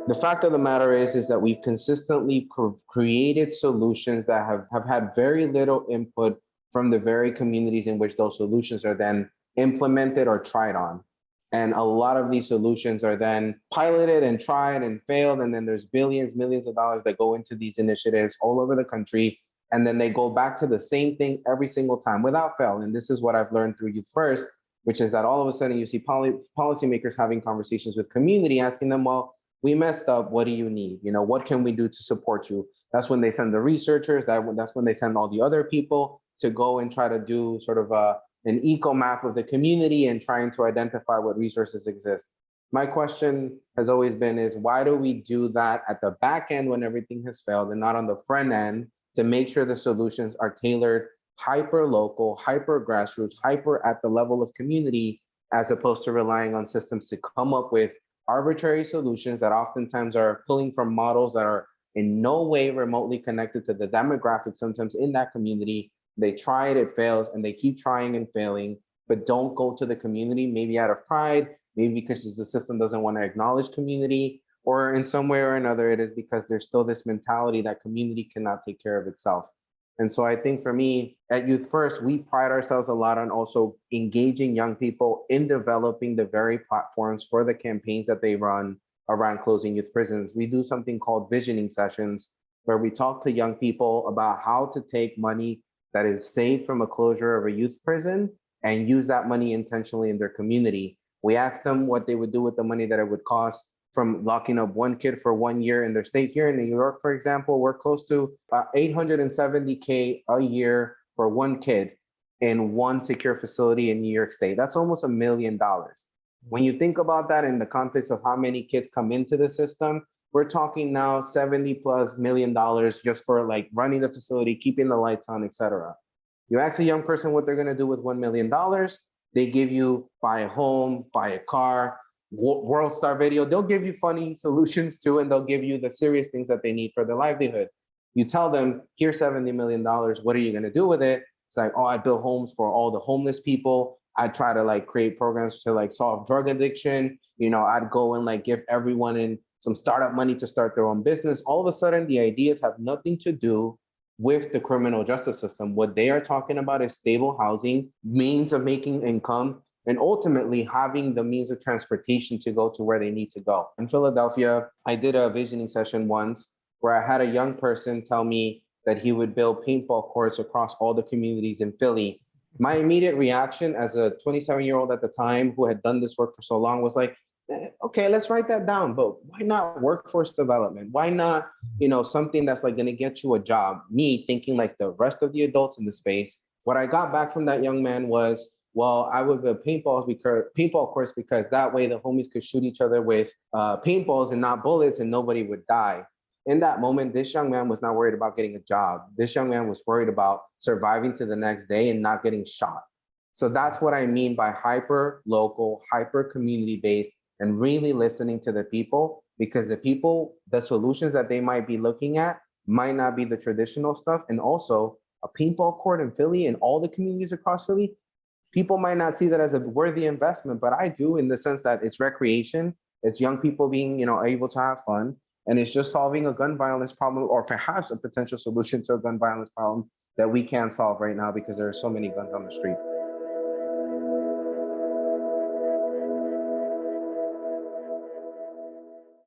The fact of the matter is that we've consistently created solutions that have had very little input from the very communities in which those solutions are then implemented or tried on. And a lot of these solutions are then piloted and tried and failed. And then there's billions, millions of dollars that go into these initiatives all over the country. And then they go back to the same thing every single time without fail. And this is what I've learned through Youth First, which is that all of a sudden you see policymakers having conversations with community, asking them, well, we messed up. What do you need? What can we do to support you? That's when they send the researchers. That's when they send all the other people to go and try to do sort of an eco map of the community and trying to identify what resources exist. My question has always been is why do we do that at the back end when everything has failed and not on the front end to make sure the solutions are tailored hyper local, hyper grassroots, hyper at the level of community, as opposed to relying on systems to come up with arbitrary solutions that oftentimes are pulling from models that are in no way remotely connected to the demographics sometimes in that community. They try it fails, and they keep trying and failing, but don't go to the community, maybe out of pride, maybe because the system doesn't want to acknowledge community, or in some way or another, it is because there's still this mentality that community cannot take care of itself. And so I think for me at Youth First, we pride ourselves a lot on also engaging young people in developing the very platforms for the campaigns that they run around closing youth prisons. We do something called visioning sessions where we talk to young people about how to take money that is saved from a closure of a youth prison and use that money intentionally in their community. We ask them what they would do with the money that it would cost from locking up one kid for 1 year in their state. Here in New York, for example, we're close to $870K a year for one kid in one secure facility in New York State. That's almost $1 million. When you think about that in the context of how many kids come into the system, we're talking now $70+ million just for like running the facility, keeping the lights on, et cetera. You ask a young person what they're gonna do with $1 million, they give you buy a home, buy a car, World Star Video. They'll give you funny solutions too, and they'll give you the serious things that they need for their livelihood. You tell them, here's $70 million, what are you gonna do with it? It's like, oh, I build homes for all the homeless people. I try to like create programs to like solve drug addiction. I'd go and like give everyone in some startup money to start their own business. All of a sudden, the ideas have nothing to do with the criminal justice system. What they are talking about is stable housing, means of making income, and ultimately having the means of transportation to go to where they need to go. In Philadelphia, I did a visioning session once where I had a young person tell me that he would build paintball courts across all the communities in Philly. My immediate reaction as a 27-year-old at the time who had done this work for so long was like, okay, let's write that down, but why not workforce development? Why not, something that's like gonna get you a job? Me thinking like the rest of the adults in the space. What I got back from that young man was, well, I would build paintball courts because that way the homies could shoot each other with paintballs and not bullets and nobody would die. In that moment, this young man was not worried about getting a job. This young man was worried about surviving to the next day and not getting shot. So that's what I mean by hyper local, hyper community based, and really listening to the people, because the solutions that they might be looking at might not be the traditional stuff. And also a paintball court in Philly and all the communities across Philly, people might not see that as a worthy investment, but I do, in the sense that it's recreation, it's young people being, able to have fun, and it's just solving a gun violence problem, or perhaps a potential solution to a gun violence problem that we can't solve right now because there are so many guns on the street.